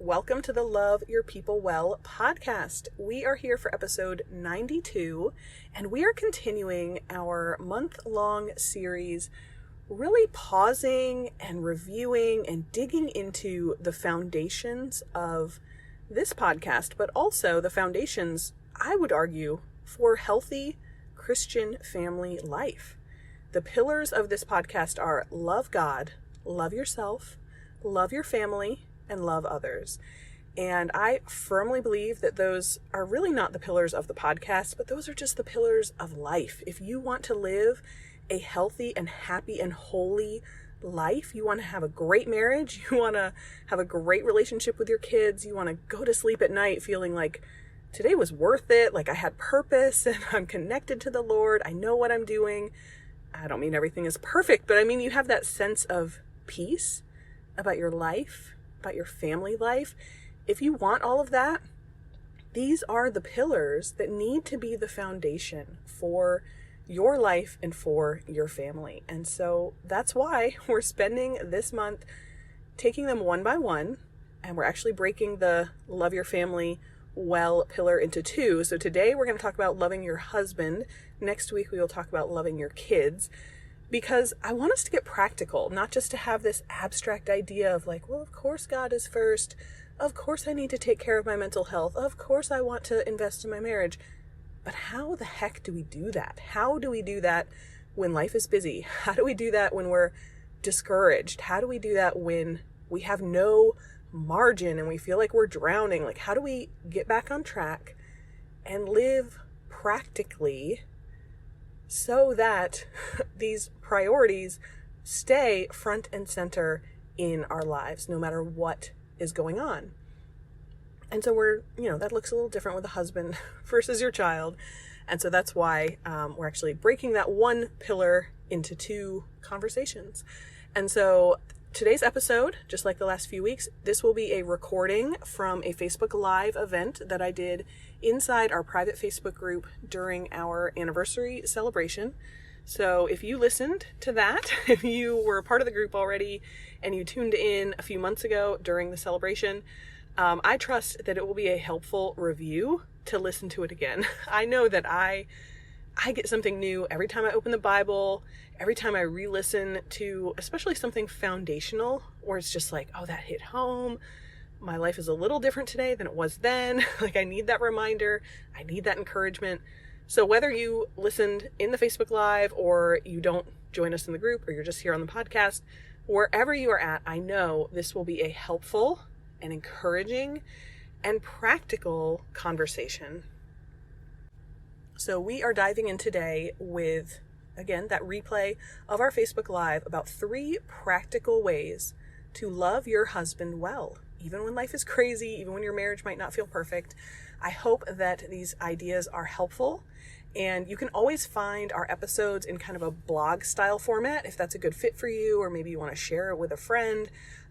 Welcome to the Love Your People Well podcast. We are here for episode 92, and we are continuing our month-long series, really pausing and reviewing and digging into the foundations of this podcast, but also the foundations, I would argue, for healthy Christian family life. The pillars of this podcast are love God, love yourself, love your family, and love others. And I firmly believe that those are really not the pillars of the podcast, but those are just the pillars of life. If you want to live a healthy and happy and holy life, you want to have a great marriage, you want to have a great relationship with your kids, you want to go to sleep at night feeling like today was worth it, like I had purpose and I'm connected to the Lord, I know what I'm doing. I don't mean everything is perfect, but I mean you have that sense of peace about your life, about your family life. If you want all of that, these are the pillars that need to be the foundation for your life and for your family. And so that's why we're spending this month taking them one by one, and we're actually breaking the love your family well pillar into two. So today we're going to talk about loving your husband. Next week we will talk about loving your kids. Because I want us to get practical, not just to have this abstract idea of like, well, of course God is first. Of course I need to take care of my mental health. Of course I want to invest in my marriage. But how the heck do we do that? How do we do that when life is busy? How do we do that when we're discouraged? How do we do that when we have no margin and we feel like we're drowning? Like, how do we get back on track and live practically so that these priorities stay front and center in our lives, no matter what is going on? And so that looks a little different with a husband versus your child. And so that's why we're actually breaking that one pillar into two conversations. And so today's episode, just like the last few weeks, this will be a recording from a Facebook Live event that I did inside our private Facebook group during our anniversary celebration. So if you listened to that, if you were a part of the group already and you tuned in a few months ago during the celebration, I trust that it will be a helpful review to listen to it again. I know that I get something new every time I open the Bible, every time I re-listen to especially something foundational where it's just like, oh, that hit home. My life is a little different today than it was then. Like, I need that reminder. I need that encouragement. So whether you listened in the Facebook Live or you don't join us in the group or you're just here on the podcast, wherever you are at, I know this will be a helpful and encouraging and practical conversation. So we are diving in today with, again, that replay of our Facebook Live about 3 practical ways to love your husband well, even when life is crazy, even when your marriage might not feel perfect. I hope that these ideas are helpful, and you can always find our episodes in kind of a blog style format if that's a good fit for you, or maybe you want to share it with a friend.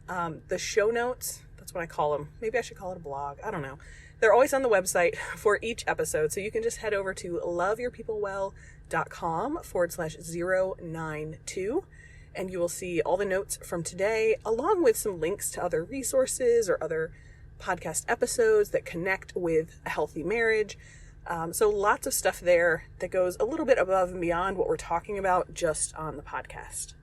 The show notes, that's what I call them. Maybe I should call it a blog. I don't know. They're always on the website for each episode. So you can just head over to loveyourpeoplewell.com/092, and you will see all the notes from today, along with some links to other resources or other podcast episodes that connect with a healthy marriage. So lots of stuff there that goes a little bit above and beyond what we're talking about just on the podcast.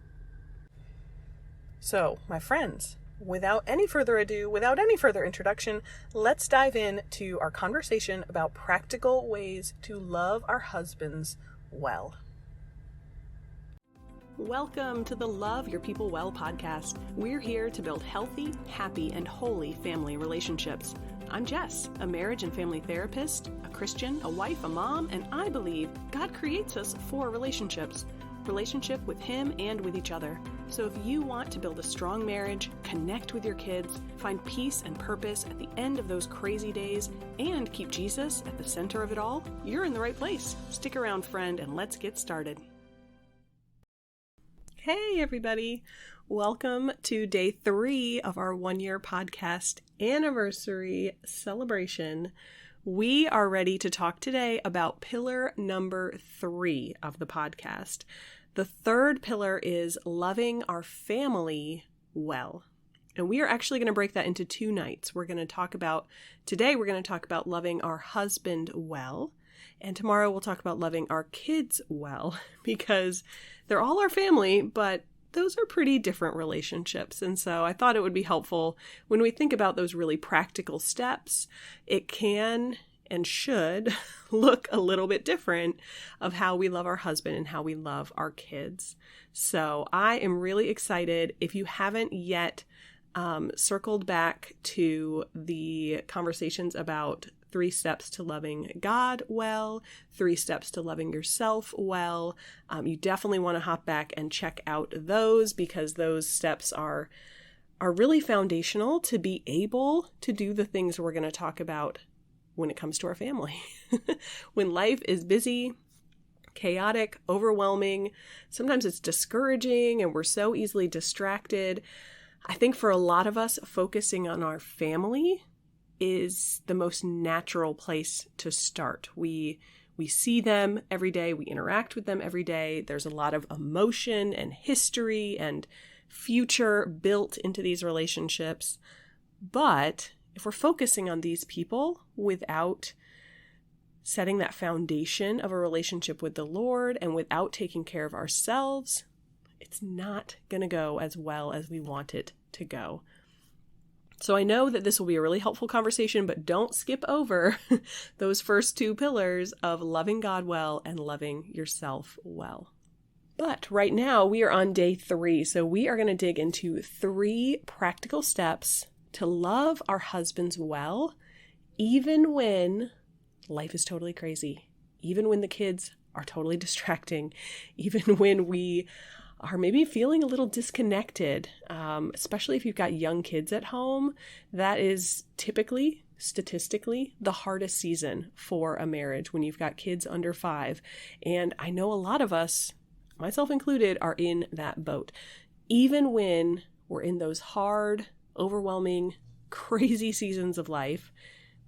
So, my friends, without any further ado, without any further introduction, let's dive into our conversation about practical ways to love our husbands well. Welcome to the Love Your People Well podcast. We're here to build healthy, happy, and holy family relationships. I'm Jess, a marriage and family therapist, a Christian, a wife, a mom, and I believe God creates us for relationships with Him and with each other. So if you want to build a strong marriage, connect with your kids, find peace and purpose at the end of those crazy days, and keep Jesus at the center of it all, you're in the right place. Stick around, friend, and let's get started. Hey, everybody. Welcome to day 3 of our 1-year podcast anniversary celebration. We are ready to talk today about pillar number 3 of the podcast. The third pillar is loving our family well. And we are actually going to break that into 2 nights. Today we're going to talk about loving our husband well. And tomorrow we'll talk about loving our kids well, because they're all our family, but those are pretty different relationships. And so I thought it would be helpful when we think about those really practical steps. It can and should look a little bit different of how we love our husband and how we love our kids. So I am really excited. If you haven't yet circled back to the conversations about 3 steps to loving God well, 3 steps to loving yourself well, you definitely want to hop back and check out those, because those steps are really foundational to be able to do the things we're going to talk about when it comes to our family. When life is busy, chaotic, overwhelming, sometimes it's discouraging and we're so easily distracted. I think for a lot of us, focusing on our family is the most natural place to start. We see them every day. We interact with them every day. There's a lot of emotion and history and future built into these relationships. But if we're focusing on these people without setting that foundation of a relationship with the Lord and without taking care of ourselves, it's not going to go as well as we want it to go. So I know that this will be a really helpful conversation, but don't skip over those first 2 pillars of loving God well and loving yourself well. But right now we are on day 3, so we are going to dig into 3 practical steps to love our husbands well, even when life is totally crazy, even when the kids are totally distracting, even when we are maybe feeling a little disconnected, especially if you've got young kids at home. That is typically, statistically, the hardest season for a marriage, when you've got kids under 5. And I know a lot of us, myself included, are in that boat. Even when we're in those hard, overwhelming, crazy seasons of life,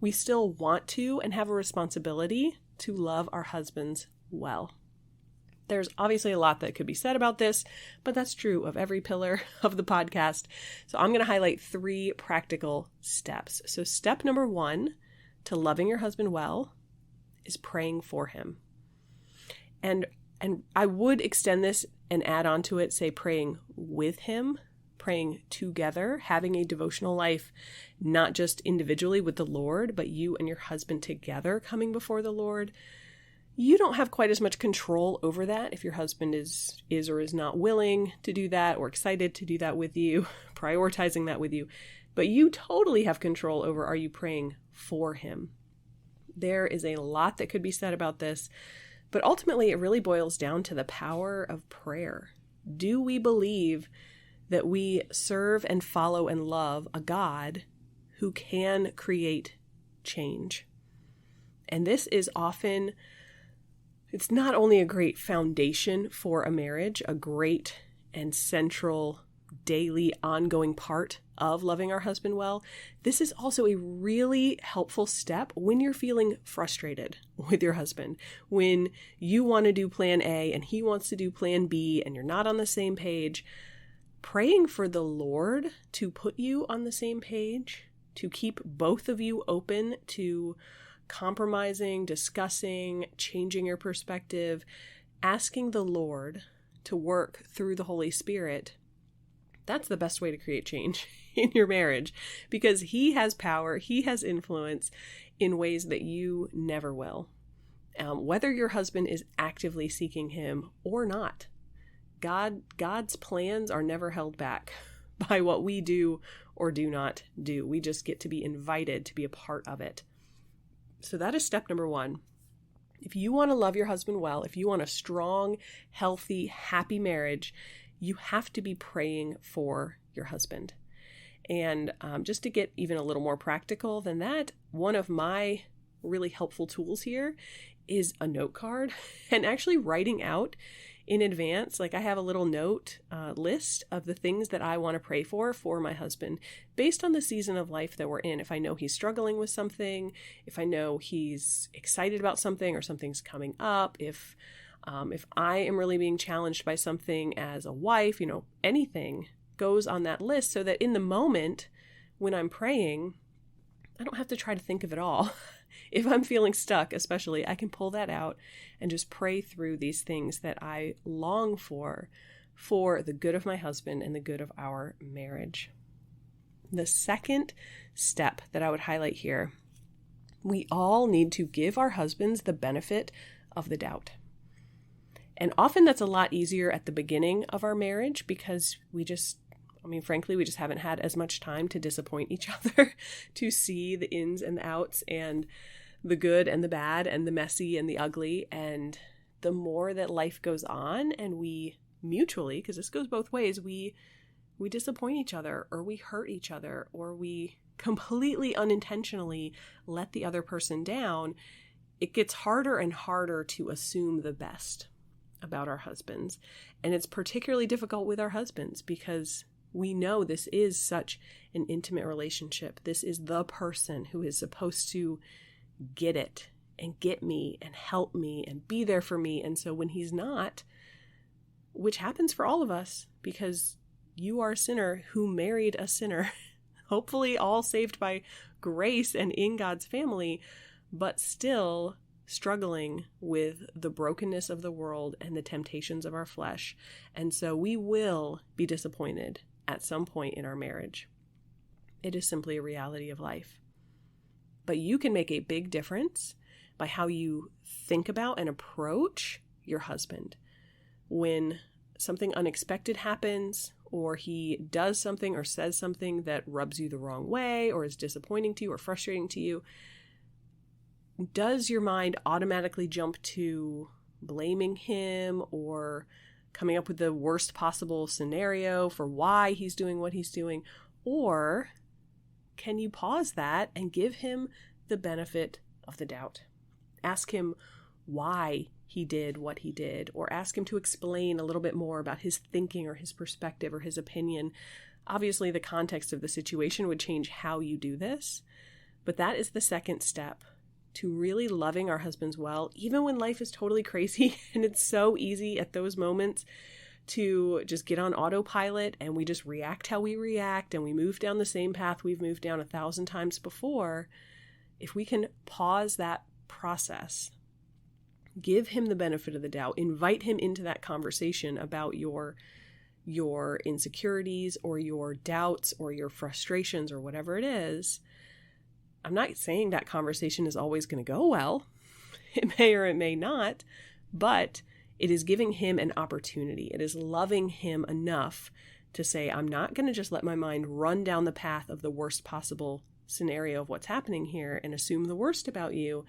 we still want to and have a responsibility to love our husbands well. There's obviously a lot that could be said about this, but that's true of every pillar of the podcast. So I'm going to highlight 3 practical steps. So step number 1 to loving your husband well is praying for him. And I would extend this and add on to it, say praying with him, praying together, having a devotional life, not just individually with the Lord, but you and your husband together coming before the Lord. You don't have quite as much control over that if your husband is or is not willing to do that or excited to do that with you, prioritizing that with you. But you totally have control over, are you praying for him? There is a lot that could be said about this, but ultimately it really boils down to the power of prayer. Do we believe that we serve and follow and love a God who can create change? And this is often, it's not only a great foundation for a marriage, a great and central daily ongoing part of loving our husband well, this is also a really helpful step when you're feeling frustrated with your husband, when you want to do plan A and he wants to do plan B and you're not on the same page. Praying for the Lord to put you on the same page, to keep both of you open to compromising, discussing, changing your perspective, asking the Lord to work through the Holy Spirit. That's the best way to create change in your marriage, because he has power, he has influence in ways that you never will. Whether your husband is actively seeking him or not, God's plans are never held back by what we do or do not do. We just get to be invited to be a part of it. So that is step number 1. If you want to love your husband well, if you want a strong, healthy, happy marriage, you have to be praying for your husband. And just to get even a little more practical than that, one of my really helpful tools here is a note card and actually writing out in advance. Like I have a little note list of the things that I want to pray for my husband based on the season of life that we're in. If I know he's struggling with something, if I know he's excited about something or something's coming up, if I am really being challenged by something as a wife, anything, goes on that list so that in the moment when I'm praying, I don't have to try to think of it all. If I'm feeling stuck, especially, I can pull that out and just pray through these things that I long for the good of my husband and the good of our marriage. The second step that I would highlight here, we all need to give our husbands the benefit of the doubt. And often that's a lot easier at the beginning of our marriage because frankly, we just haven't had as much time to disappoint each other, to see the ins and the outs and the good and the bad and the messy and the ugly. And the more that life goes on and we mutually, because this goes both ways, we disappoint each other, or we hurt each other, or we completely unintentionally let the other person down, it gets harder and harder to assume the best about our husbands. And it's particularly difficult with our husbands because we know this is such an intimate relationship. This is the person who is supposed to get it and get me and help me and be there for me. And so when he's not, which happens for all of us because you are a sinner who married a sinner, hopefully all saved by grace and in God's family, but still struggling with the brokenness of the world and the temptations of our flesh. And so we will be disappointed at some point in our marriage. It is simply a reality of life. But you can make a big difference by how you think about and approach your husband. When something unexpected happens, or he does something or says something that rubs you the wrong way, or is disappointing to you or frustrating to you, does your mind automatically jump to blaming him or coming up with the worst possible scenario for why he's doing what he's doing? Or can you pause that and give him the benefit of the doubt? Ask him why he did what he did, or ask him to explain a little bit more about his thinking or his perspective or his opinion. Obviously, the context of the situation would change how you do this, but that is the second step to really loving our husbands well, even when life is totally crazy. And it's so easy at those moments to just get on autopilot and we just react how we react and we move down the same path we've moved down 1,000 times before. If we can pause that process, give him the benefit of the doubt, invite him into that conversation about your insecurities or your doubts or your frustrations or whatever it is. I'm not saying that conversation is always going to go well. It may or it may not, but it is giving him an opportunity. It is loving him enough to say, I'm not going to just let my mind run down the path of the worst possible scenario of what's happening here and assume the worst about you.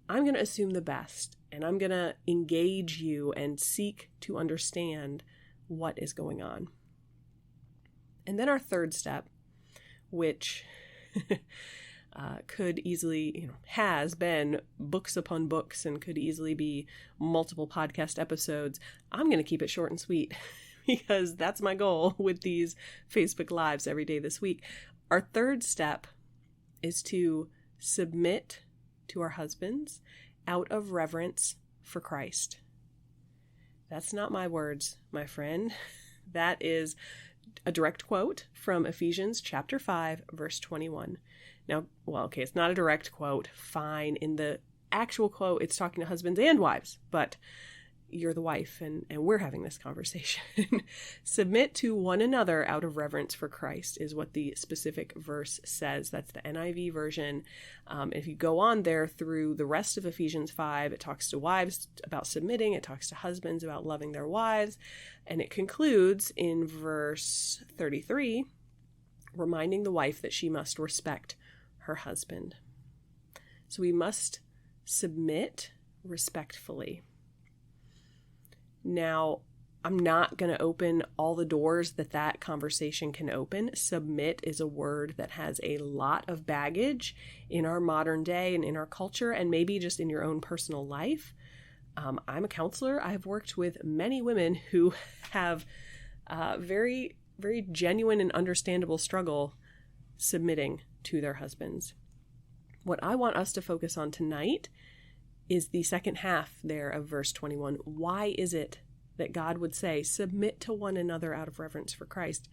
I'm going to assume the best, and I'm going to engage you and seek to understand what is going on. And then our third step, which could easily, has been books upon books and could easily be multiple podcast episodes. I'm going to keep it short and sweet because that's my goal with these Facebook Lives every day this week. Our third step is to submit to our husbands out of reverence for Christ. That's not my words, my friend. That is a direct quote from Ephesians chapter 5, verse 21. Now, it's not a direct quote. Fine. In the actual quote, it's talking to husbands and wives, but you're the wife and we're having this conversation. Submit to one another out of reverence for Christ is what the specific verse says. That's the NIV version. If you go on there through the rest of Ephesians 5, it talks to wives about submitting. It talks to husbands about loving their wives. And it concludes in verse 33, reminding the wife that she must respect her husband. So we must submit respectfully. Now, I'm not going to open all the doors that conversation can open. Submit is a word that has a lot of baggage in our modern day and in our culture, and maybe just in your own personal life. I'm a counselor. I've worked with many women who have very, very genuine and understandable struggle submitting to their husbands. What I want us to focus on tonight is the second half there of verse 21. Why is it that God would say, submit to one another out of reverence for Christ?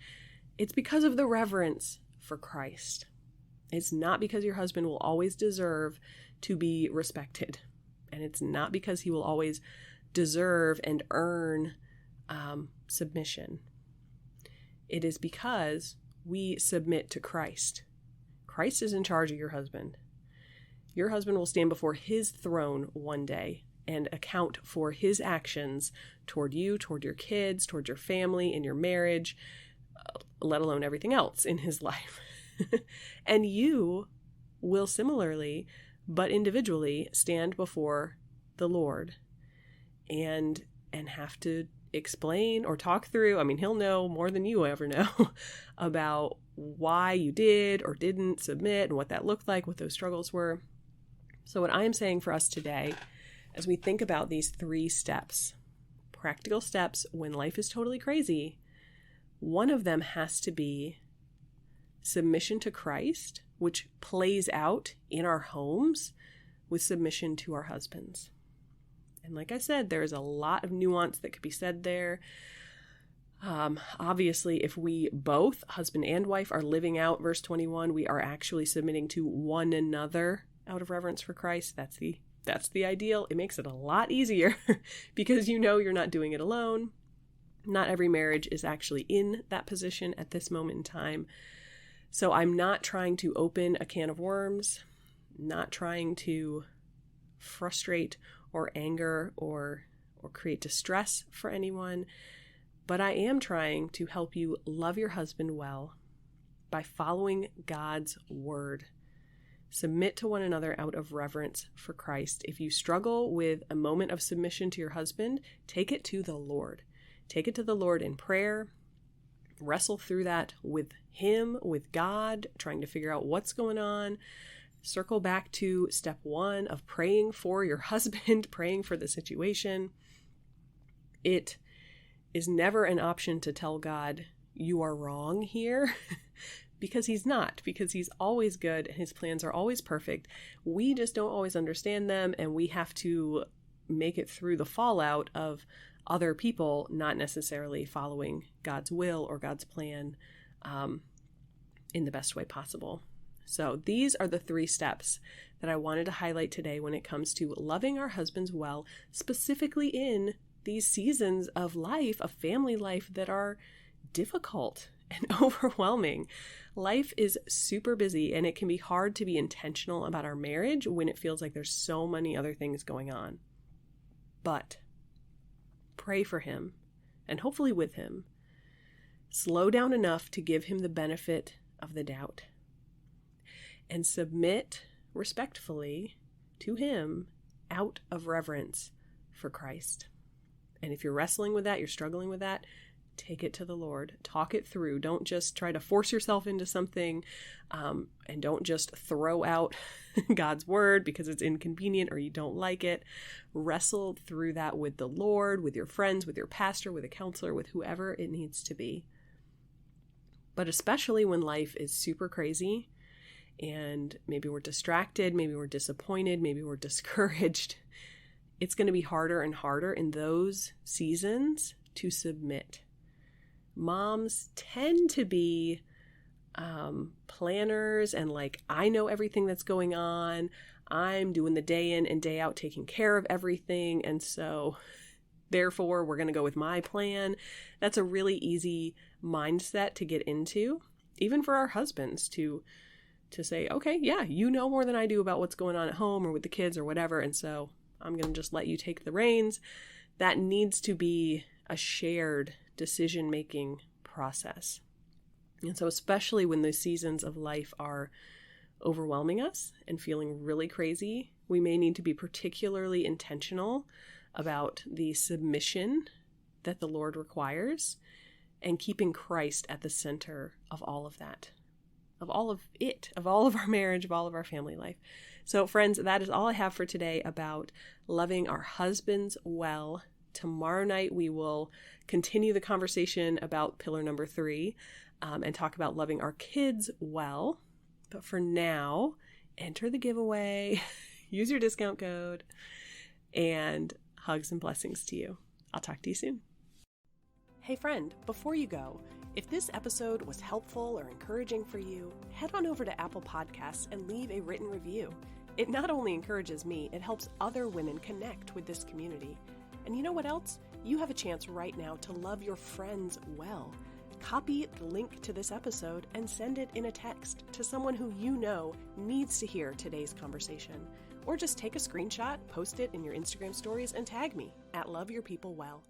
It's because of the reverence for Christ. It's not because your husband will always deserve to be respected. And it's not because he will always deserve and earn submission. It is because we submit to Christ. Christ is in charge of your husband. Your husband will stand before his throne one day and account for his actions toward you, toward your kids, toward your family, in your marriage, let alone everything else in his life. And you will similarly, but individually, stand before the Lord and have to explain or talk through. I mean, he'll know more than you ever know about why you did or didn't submit and what that looked like, what those struggles were. So what I am saying for us today, as we think about these 3 steps, practical steps when life is totally crazy, one of them has to be submission to Christ, which plays out in our homes with submission to our husbands. And like I said, there is a lot of nuance that could be said there. Obviously, if we both, husband and wife, are living out verse 21, we are actually submitting to one another out of reverence for Christ. That's the ideal. It makes it a lot easier because you know you're not doing it alone. Not every marriage is actually in that position at this moment in time. So I'm not trying to open a can of worms, not trying to frustrate or anger or create distress for anyone, but I am trying to help you love your husband well by following God's word. Submit to one another out of reverence for Christ. If you struggle with a moment of submission to your husband, take it to the Lord. Take it to the Lord in prayer. Wrestle through that with him, with God, trying to figure out what's going on. Circle back to step 1 of praying for your husband, praying for the situation. It is never an option to tell God, you are wrong here, because he's not, because he's always good and his plans are always perfect. We just don't always understand them, and we have to make it through the fallout of other people not necessarily following God's will or God's plan in the best way possible. So these are the 3 steps that I wanted to highlight today when it comes to loving our husbands well, specifically in these seasons of life, of family life, that are difficult and overwhelming. Life is super busy, and it can be hard to be intentional about our marriage when it feels like there's so many other things going on. But pray for him, and hopefully with him. Slow down enough to give him the benefit of the doubt. And submit respectfully to him out of reverence for Christ. And if you're wrestling with that, you're struggling with that, take it to the Lord. Talk it through. Don't just try to force yourself into something, and don't just throw out God's word because it's inconvenient or you don't like it. Wrestle through that with the Lord, with your friends, with your pastor, with a counselor, with whoever it needs to be. But especially when life is super crazy and maybe we're distracted, maybe we're disappointed, maybe we're discouraged, it's going to be harder and harder in those seasons to submit. Moms tend to be planners and like, I know everything that's going on. I'm doing the day in and day out, taking care of everything. And so therefore, we're going to go with my plan. That's a really easy mindset to get into, even for our husbands to say, okay, yeah, you know more than I do about what's going on at home or with the kids or whatever. And so I'm going to just let you take the reins. That needs to be a shared decision-making process. And so especially when the seasons of life are overwhelming us and feeling really crazy, we may need to be particularly intentional about the submission that the Lord requires and keeping Christ at the center of all of that, of all of it, of all of our marriage, of all of our family life. So friends, that is all I have for today about loving our husbands well. Tomorrow night, we will continue the conversation about pillar number 3 and talk about loving our kids well. But for now, enter the giveaway, use your discount code, and hugs and blessings to you. I'll talk to you soon. Hey friend, before you go, If this episode was helpful or encouraging for you, head on over to Apple Podcasts and leave a written review. It not only encourages me, it helps other women connect with this community. And you know what else? You have a chance right now to love your friends well. Copy the link to this episode and send it in a text to someone who you know needs to hear today's conversation. Or just take a screenshot, post it in your Instagram stories, and tag me at Love Your People Well.